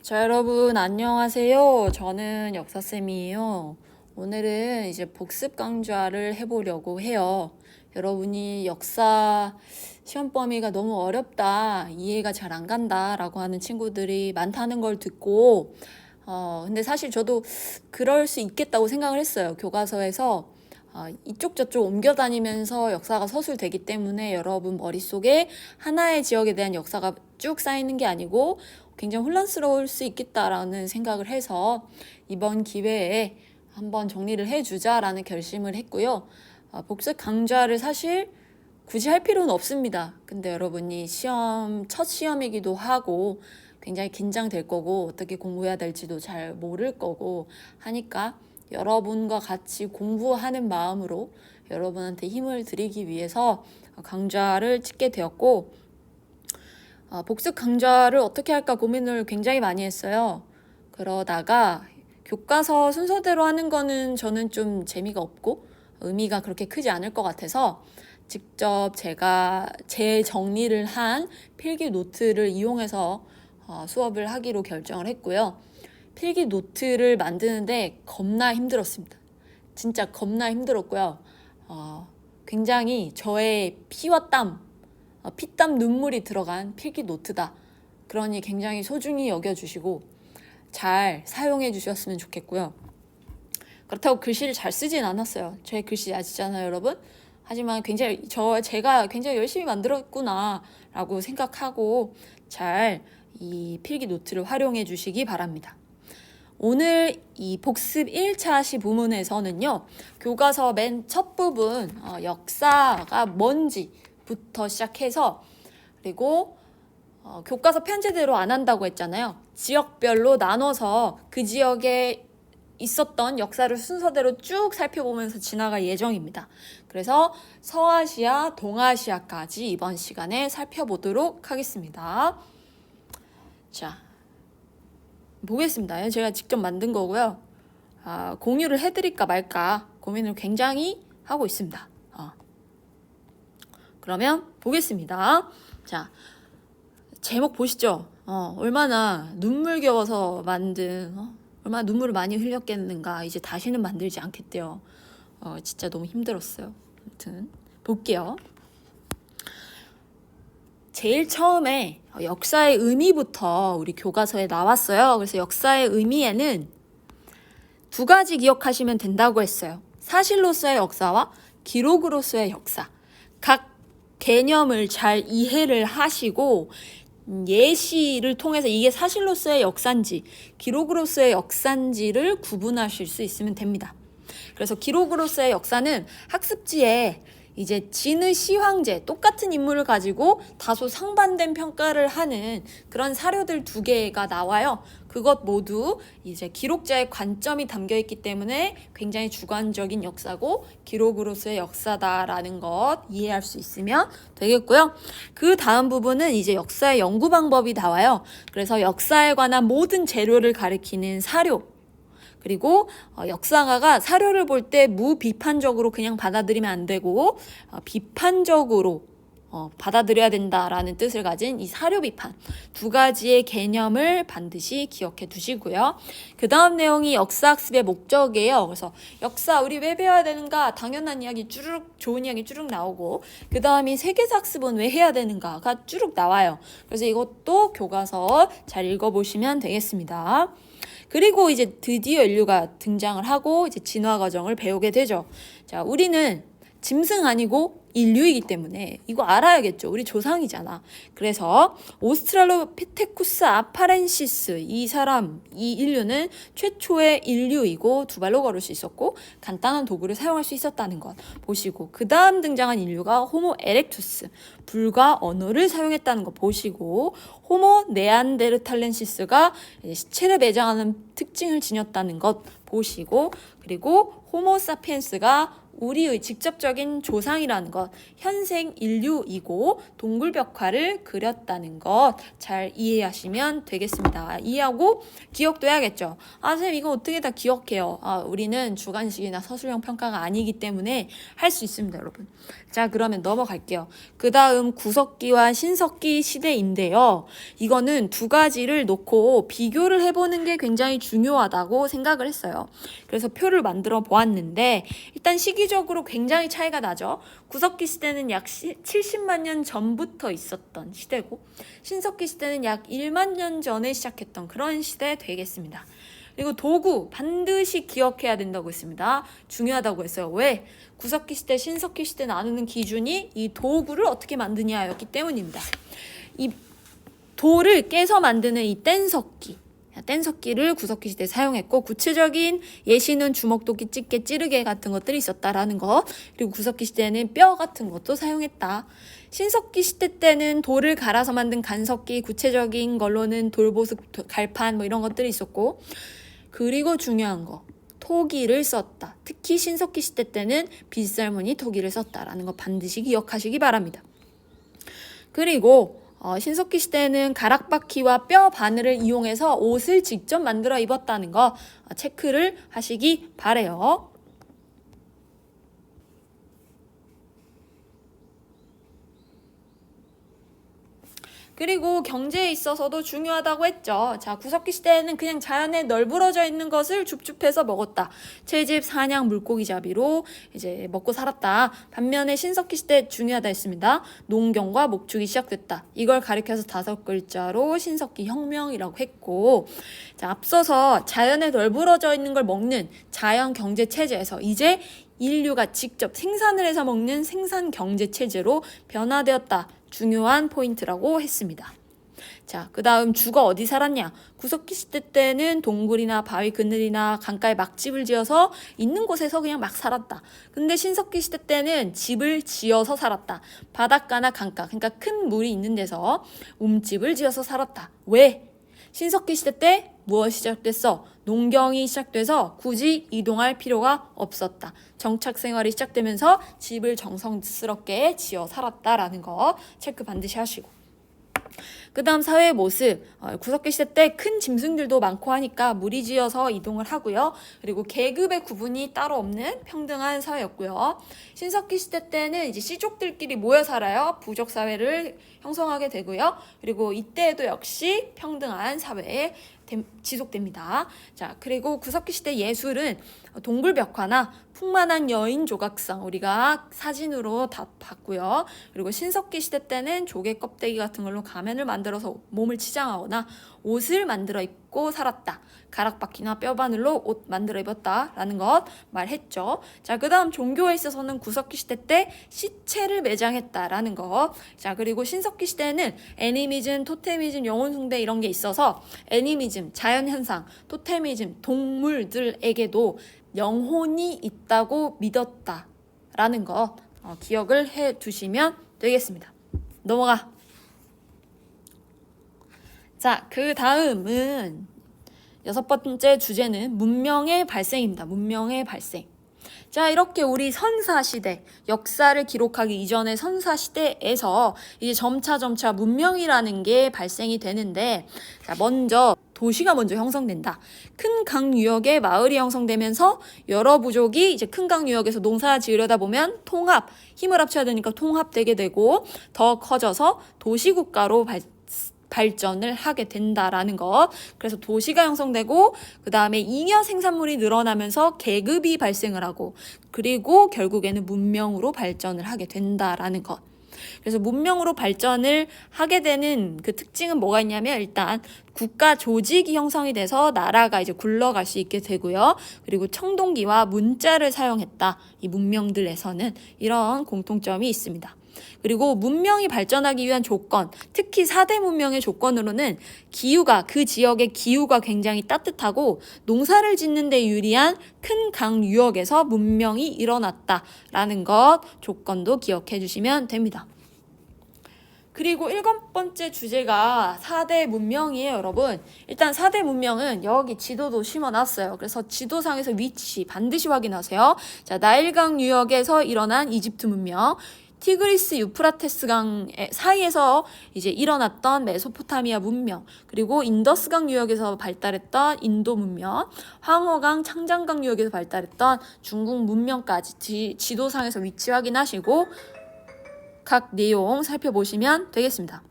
자, 여러분 안녕하세요. 저는 역사쌤이에요. 오늘은 이제 복습 강좌를 해보려고 해요. 여러분이 역사 시험 범위가 너무 어렵다, 이해가 잘 안 간다 라고 하는 친구들이 많다는 걸 듣고 근데 사실 저도 그럴 수 있겠다고 생각을 했어요. 교과서에서 이쪽 저쪽 옮겨 다니면서 역사가 서술되기 때문에 여러분 머릿속에 하나의 지역에 대한 역사가 쭉 쌓이는 게 아니고 굉장히 혼란스러울 수 있겠다라는 생각을 해서 이번 기회에 한번 정리를 해주자라는 결심을 했고요. 복습 강좌를 사실 굳이 할 필요는 없습니다. 근데 여러분이 첫 시험이기도 하고 굉장히 긴장될 거고 어떻게 공부해야 될지도 잘 모를 거고 하니까 여러분과 같이 공부하는 마음으로 여러분한테 힘을 드리기 위해서 강좌를 찍게 되었고, 복습 강좌를 어떻게 할까 고민을 굉장히 많이 했어요. 그러다가 교과서 순서대로 하는 거는 저는 좀 재미가 없고 의미가 그렇게 크지 않을 것 같아서 직접 제가 재정리를 한 필기 노트를 이용해서 수업을 하기로 결정을 했고요. 필기 노트를 만드는데 겁나 힘들었습니다. 진짜 겁나 힘들었고요. 굉장히 저의 피와 땀, 피땀 눈물이 들어간 필기 노트다. 그러니 굉장히 소중히 여겨주시고 잘 사용해 주셨으면 좋겠고요. 그렇다고 글씨를 잘 쓰진 않았어요. 제 글씨 아시잖아요, 여러분? 하지만 제가 굉장히 열심히 만들었구나 라고 생각하고 잘 이 필기 노트를 활용해 주시기 바랍니다. 오늘 이 복습 1차 시 부문에서는요, 교과서 맨 첫 부분 역사가 뭔지부터 시작해서, 그리고 교과서 편제대로 안 한다고 했잖아요. 지역별로 나눠서 그 지역에 있었던 역사를 순서대로 쭉 살펴보면서 지나갈 예정입니다. 그래서 서아시아, 동아시아까지 이번 시간에 살펴보도록 하겠습니다. 자, 보겠습니다. 제가 직접 만든 거고요. 공유를 해드릴까 말까 고민을 굉장히 하고 있습니다. 그러면 보겠습니다. 자, 제목 보시죠. 얼마나 눈물겨워서 만든, 얼마나 눈물을 많이 흘렸겠는가. 이제 다시는 만들지 않겠대요. 진짜 너무 힘들었어요. 아무튼 볼게요. 제일 처음에 역사의 의미부터 우리 교과서에 나왔어요. 그래서 역사의 의미에는 두 가지 기억하시면 된다고 했어요. 사실로서의 역사와 기록으로서의 역사. 각 개념을 잘 이해를 하시고 예시를 통해서 이게 사실로서의 역사인지 기록으로서의 역사인지를 구분하실 수 있으면 됩니다. 그래서 기록으로서의 역사는 학습지에 이제 진의 시황제, 똑같은 인물을 가지고 다소 상반된 평가를 하는 그런 사료들 2개가 나와요. 그것 모두 이제 기록자의 관점이 담겨 있기 때문에 굉장히 주관적인 역사고 기록으로서의 역사다라는 것 이해할 수 있으면 되겠고요. 그 다음 부분은 이제 역사의 연구 방법이 나와요. 그래서 역사에 관한 모든 재료를 가리키는 사료, 그리고 역사가가 사료를 볼 때 무비판적으로 그냥 받아들이면 안 되고 비판적으로 받아들여야 된다라는 뜻을 가진 이 사료 비판 2가지의 개념을 반드시 기억해 두시고요. 그 다음 내용이 역사학습의 목적이에요. 그래서 역사 우리 왜 배워야 되는가, 당연한 이야기 쭈르륵, 좋은 이야기 쭈르륵 나오고, 그 다음이 세계사 학습은 왜 해야 되는가가 쭈르륵 나와요. 그래서 이것도 교과서 잘 읽어보시면 되겠습니다. 그리고 이제 드디어 인류가 등장을 하고 이제 진화 과정을 배우게 되죠. 자, 우리는 짐승 아니고 인류이기 때문에 이거 알아야겠죠. 우리 조상이잖아. 그래서 오스트랄로피테쿠스 아파렌시스, 이 인류는 최초의 인류이고 2발로 걸을 수 있었고 간단한 도구를 사용할 수 있었다는 것 보시고, 그 다음 등장한 인류가 호모 에렉투스, 불과 언어를 사용했다는 것 보시고, 호모 네안데르탈렌시스가 시체를 매장하는 특징을 지녔다는 것 보시고, 그리고 호모 사피엔스가 우리의 직접적인 조상이라는 것, 현생 인류이고 동굴벽화를 그렸다는 것 잘 이해하시면 되겠습니다. 이해하고 기억도 해야겠죠. 선생님 이거 어떻게 다 기억해요? 우리는 주관식이나 서술형 평가가 아니기 때문에 할 수 있습니다, 여러분. 자, 그러면 넘어갈게요. 그 다음 구석기와 신석기 시대인데요. 이거는 두 가지를 놓고 비교를 해보는 게 굉장히 중요하다고 생각을 했어요. 그래서 표를 만들어 보았는데 일단 시기적으로 굉장히 차이가 나죠. 구석기 시대는 약 70만 년 전부터 있었던 시대고 신석기 시대는 약 1만 년 전에 시작했던 그런 시대 되겠습니다. 그리고 도구 반드시 기억해야 된다고 했습니다. 중요하다고 했어요. 왜? 구석기 시대, 신석기 시대 나누는 기준이 이 도구를 어떻게 만드냐였기 때문입니다. 이 돌을 깨서 만드는 이 뗀석기를 구석기 시대에 사용했고 구체적인 예시는 주먹도끼, 집게, 찌르개 같은 것들이 있었다라는 거. 그리고 구석기 시대에는 뼈 같은 것도 사용했다. 신석기 시대 때는 돌을 갈아서 만든 간석기, 구체적인 걸로는 돌보습, 갈판 뭐 이런 것들이 있었고 그리고 중요한 거 토기를 썼다. 특히 신석기 시대 때는 빗살무늬 토기를 썼다라는 거 반드시 기억하시기 바랍니다. 그리고 신석기 시대에는 가락바퀴와 뼈 바늘을 이용해서 옷을 직접 만들어 입었다는 거 체크를 하시기 바래요. 그리고 경제에 있어서도 중요하다고 했죠. 자, 구석기 시대에는 그냥 자연에 널브러져 있는 것을 줍줍해서 먹었다. 채집, 사냥, 물고기 잡이로 이제 먹고 살았다. 반면에 신석기 시대 중요하다 했습니다. 농경과 목축이 시작됐다. 이걸 가리켜서 5글자로 신석기 혁명이라고 했고, 자, 앞서서 자연에 널브러져 있는 걸 먹는 자연 경제 체제에서 이제 인류가 직접 생산을 해서 먹는 생산 경제 체제로 변화되었다. 중요한 포인트라고 했습니다. 자, 그 다음 주거 어디 살았냐? 구석기 시대 때는 동굴이나 바위 그늘이나 강가에 막집을 지어서 있는 곳에서 그냥 막 살았다. 근데 신석기 시대 때는 집을 지어서 살았다. 바닷가나 강가, 그러니까 큰 물이 있는 데서 움집을 지어서 살았다. 왜? 신석기 시대 때 무엇이 시작됐어? 농경이 시작돼서 굳이 이동할 필요가 없었다. 정착 생활이 시작되면서 집을 정성스럽게 지어 살았다라는 거 체크 반드시 하시고. 그 다음 사회의 모습, 구석기 시대 때 큰 짐승들도 많고 하니까 무리지어서 이동을 하고요. 그리고 계급의 구분이 따로 없는 평등한 사회였고요. 신석기 시대 때는 이제 씨족들끼리 모여 살아요. 부족 사회를 형성하게 되고요. 그리고 이때에도 역시 평등한 사회에 지속됩니다. 자, 그리고 구석기 시대 예술은 동굴벽화나 풍만한 여인 조각상 우리가 사진으로 다 봤고요. 그리고 신석기 시대 때는 조개 껍데기 같은 걸로 가면을 만들어서 몸을 치장하거나 옷을 만들어 입고 살았다. 가락바퀴나 뼈바늘로 옷 만들어 입었다라는 것 말했죠. 자, 그 다음 종교에 있어서는 구석기 시대 때 시체를 매장했다라는 것. 자, 그리고 신석기 시대에는 애니미즘, 토테미즘, 영혼숭배 이런 게 있어서 애니미즘, 자연현상, 토테미즘, 동물들에게도 영혼이 있다고 믿었다라는 것 기억을 해 두시면 되겠습니다. 넘어가. 자, 그 다음은 6번째 주제는 문명의 발생입니다. 문명의 발생. 자, 이렇게 우리 선사시대, 역사를 기록하기 이전의 선사시대에서 이제 점차 문명이라는 게 발생이 되는데, 자, 먼저 도시가 먼저 형성된다. 큰 강 유역에 마을이 형성되면서 여러 부족이 이제 큰 강 유역에서 농사 지으려다 보면 힘을 합쳐야 되니까 통합되게 되고 더 커져서 도시국가로 발전을 하게 된다라는 것. 그래서 도시가 형성되고 그 다음에 잉여 생산물이 늘어나면서 계급이 발생을 하고 그리고 결국에는 문명으로 발전을 하게 된다라는 것. 그래서 문명으로 발전을 하게 되는 그 특징은 뭐가 있냐면 일단 국가 조직이 형성이 돼서 나라가 이제 굴러갈 수 있게 되고요. 그리고 청동기와 문자를 사용했다. 이 문명들에서는 이런 공통점이 있습니다. 그리고 문명이 발전하기 위한 조건, 특히 4대 문명의 조건으로는 그 지역의 기후가 굉장히 따뜻하고 농사를 짓는 데 유리한 큰 강 유역에서 문명이 일어났다라는 것 조건도 기억해 주시면 됩니다. 그리고 일곱 번째 주제가 4대 문명이에요, 여러분. 일단 4대 문명은 여기 지도도 심어놨어요. 그래서 지도상에서 위치 반드시 확인하세요. 자, 나일강 유역에서 일어난 이집트 문명, 티그리스 유프라테스강 사이에서 이제 일어났던 메소포타미아 문명, 그리고 인더스강 유역에서 발달했던 인도 문명, 황허강 창장강 유역에서 발달했던 중국 문명까지 지도상에서 위치 확인하시고 각 내용 살펴보시면 되겠습니다.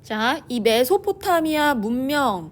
자, 이 메소포타미아 문명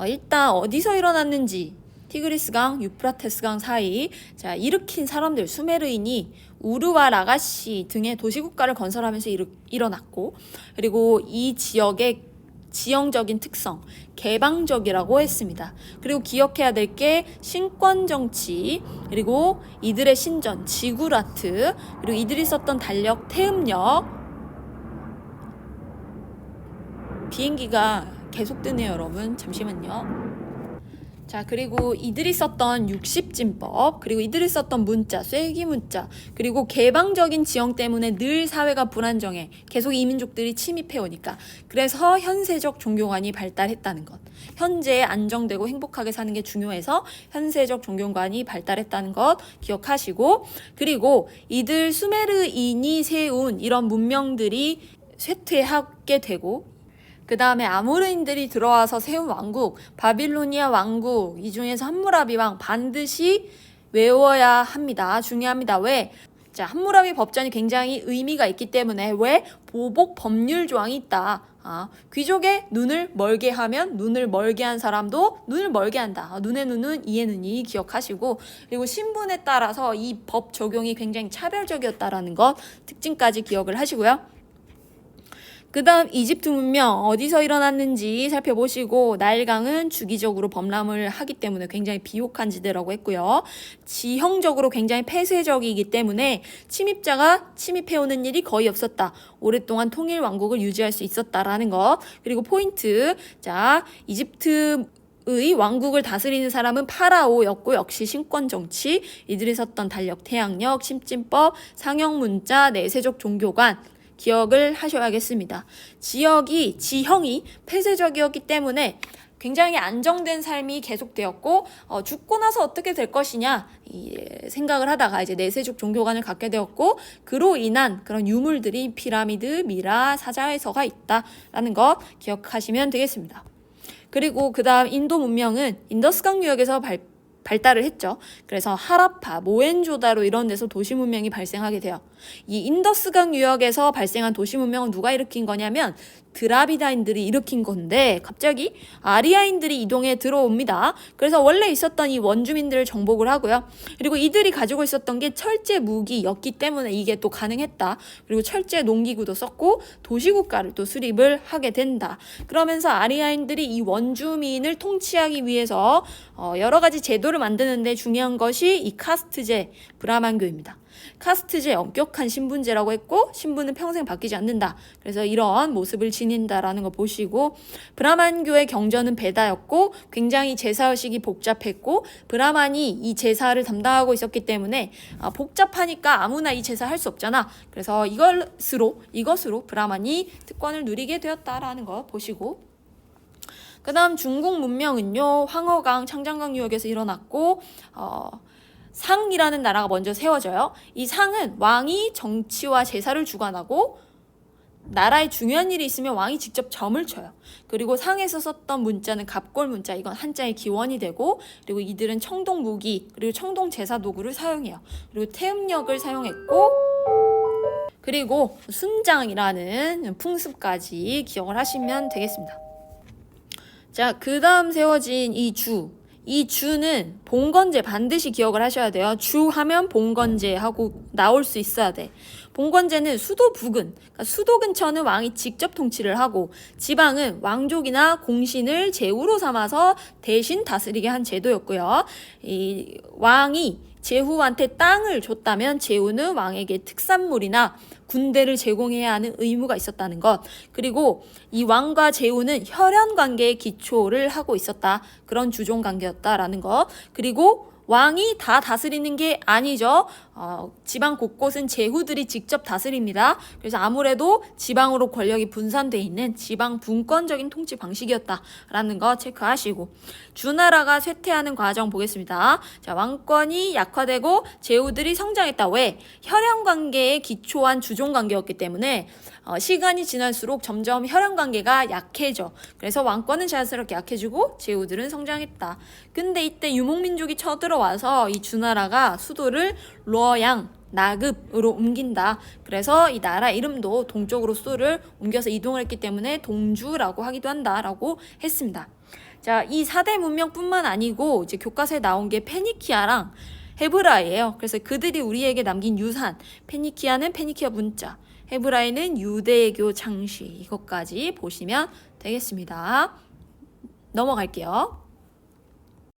일단 어디서 일어났는지, 티그리스강, 유프라테스강 사이 자 일으킨 사람들 수메르인이 우르와 라가시 등의 도시국가를 건설하면서 일어났고, 그리고 이 지역의 지형적인 특성, 개방적이라고 했습니다. 그리고 기억해야 될 게 신권 정치, 그리고 이들의 신전, 지구라트, 그리고 이들이 썼던 달력, 태음력. 비행기가 계속 뜨네요, 여러분. 잠시만요. 자, 그리고 이들이 썼던 60진법, 그리고 이들이 썼던 문자, 쐐기 문자, 그리고 개방적인 지형 때문에 늘 사회가 불안정해. 계속 이민족들이 침입해 오니까. 그래서 현세적 종교관이 발달했다는 것. 현재에 안정되고 행복하게 사는 게 중요해서 현세적 종교관이 발달했다는 것 기억하시고, 그리고 이들 수메르인이 세운 이런 문명들이 쇠퇴하게 되고, 그 다음에 아모르인들이 들어와서 세운 왕국, 바빌로니아 왕국, 이 중에서 함무라비 왕 반드시 외워야 합니다. 중요합니다. 왜? 자, 함무라비 법전이 굉장히 의미가 있기 때문에. 왜? 보복 법률 조항이 있다. 귀족의 눈을 멀게 하면 눈을 멀게 한 사람도 눈을 멀게 한다. 눈의 눈은 이의 눈이 기억하시고, 그리고 신분에 따라서 이 법 적용이 굉장히 차별적이었다라는 것 특징까지 기억을 하시고요. 그 다음 이집트 문명 어디서 일어났는지 살펴보시고, 나일강은 주기적으로 범람을 하기 때문에 굉장히 비옥한 지대라고 했고요. 지형적으로 굉장히 폐쇄적이기 때문에 침입자가 침입해오는 일이 거의 없었다. 오랫동안 통일 왕국을 유지할 수 있었다라는 것. 그리고 포인트, 자, 이집트의 왕국을 다스리는 사람은 파라오였고, 역시 신권 정치, 이들이 썼던 달력, 태양력, 심진법, 상형 문자, 내세적 종교관 기억을 하셔야겠습니다. 지형이 폐쇄적이었기 때문에 굉장히 안정된 삶이 계속되었고, 죽고 나서 어떻게 될 것이냐 생각을 하다가 이제 내세적 종교관을 갖게 되었고, 그로 인한 그런 유물들이 피라미드, 미라, 사자에서가 있다라는 것 기억하시면 되겠습니다. 그리고 그 다음 인도 문명은 인더스강 유역에서 발달을 했죠. 그래서 하라파, 모헨조다로 이런 데서 도시 문명이 발생하게 돼요. 이 인더스강 유역에서 발생한 도시 문명은 누가 일으킨 거냐면 드라비다인들이 일으킨 건데, 갑자기 아리아인들이 이동해 들어옵니다. 그래서 원래 있었던 이 원주민들을 정복을 하고요. 그리고 이들이 가지고 있었던 게 철제 무기였기 때문에 이게 또 가능했다. 그리고 철제 농기구도 썼고 도시국가를 또 수립을 하게 된다. 그러면서 아리아인들이 이 원주민을 통치하기 위해서 여러 가지 제도를 만드는데 중요한 것이 이 카스트제, 브라만교입니다. 카스트제, 엄격한 신분제라고 했고, 신분은 평생 바뀌지 않는다. 그래서 이런 모습을 지닌다라는 거 보시고, 브라만교의 경전은 베다였고, 굉장히 제사의식이 복잡했고, 브라만이 이 제사를 담당하고 있었기 때문에 복잡하니까 아무나 이 제사 할 수 없잖아. 그래서 이것으로 브라만이 특권을 누리게 되었다라는 거 보시고, 그 다음 중국 문명은요, 황허강, 창장강 유역에서 일어났고, 상이라는 나라가 먼저 세워져요. 이 상은 왕이 정치와 제사를 주관하고, 나라에 중요한 일이 있으면 왕이 직접 점을 쳐요. 그리고 상에서 썼던 문자는 갑골 문자, 이건 한자의 기원이 되고, 그리고 이들은 청동 무기, 그리고 청동 제사 도구를 사용해요. 그리고 태음력을 사용했고, 그리고 순장이라는 풍습까지 기억을 하시면 되겠습니다. 자, 그 다음 세워진 이 주는 봉건제 반드시 기억을 하셔야 돼요. 주 하면 봉건제 하고 나올 수 있어야 돼. 봉건제는 수도 부근, 그러니까 수도 근처는 왕이 직접 통치를 하고, 지방은 왕족이나 공신을 제후로 삼아서 대신 다스리게 한 제도였고요. 이 왕이 제후한테 땅을 줬다면 제후는 왕에게 특산물이나 군대를 제공해야 하는 의무가 있었다는 것. 그리고 이 왕과 제후는 혈연 관계에 기초를 하고 있었다. 그런 주종 관계였다라는 것. 그리고 왕이 다 다스리는 게 아니죠. 지방 곳곳은 제후들이 직접 다스립니다. 그래서 아무래도 지방으로 권력이 분산돼 있는 지방 분권적인 통치 방식이었다라는 거 체크하시고, 주나라가 쇠퇴하는 과정 보겠습니다. 자, 왕권이 약화되고 제후들이 성장했다. 왜? 혈연 관계에 기초한 주종 관계였기 때문에 시간이 지날수록 점점 혈연 관계가 약해져. 그래서 왕권은 자연스럽게 약해지고 제후들은 성장했다. 근데 이때 유목민족이 쳐들어와서 이 주나라가 수도를 루어양 나급으로 옮긴다. 그래서 이 나라 이름도 동쪽으로 수도를 옮겨서 이동을 했기 때문에 동주라고 하기도 한다라고 했습니다. 자, 이 4대 문명뿐만 아니고 이제 교과서에 나온 게 페니키아랑 헤브라이예요. 그래서 그들이 우리에게 남긴 유산, 페니키아는 페니키아 문자, 헤브라이는 유대교 창시, 이것까지 보시면 되겠습니다. 넘어갈게요.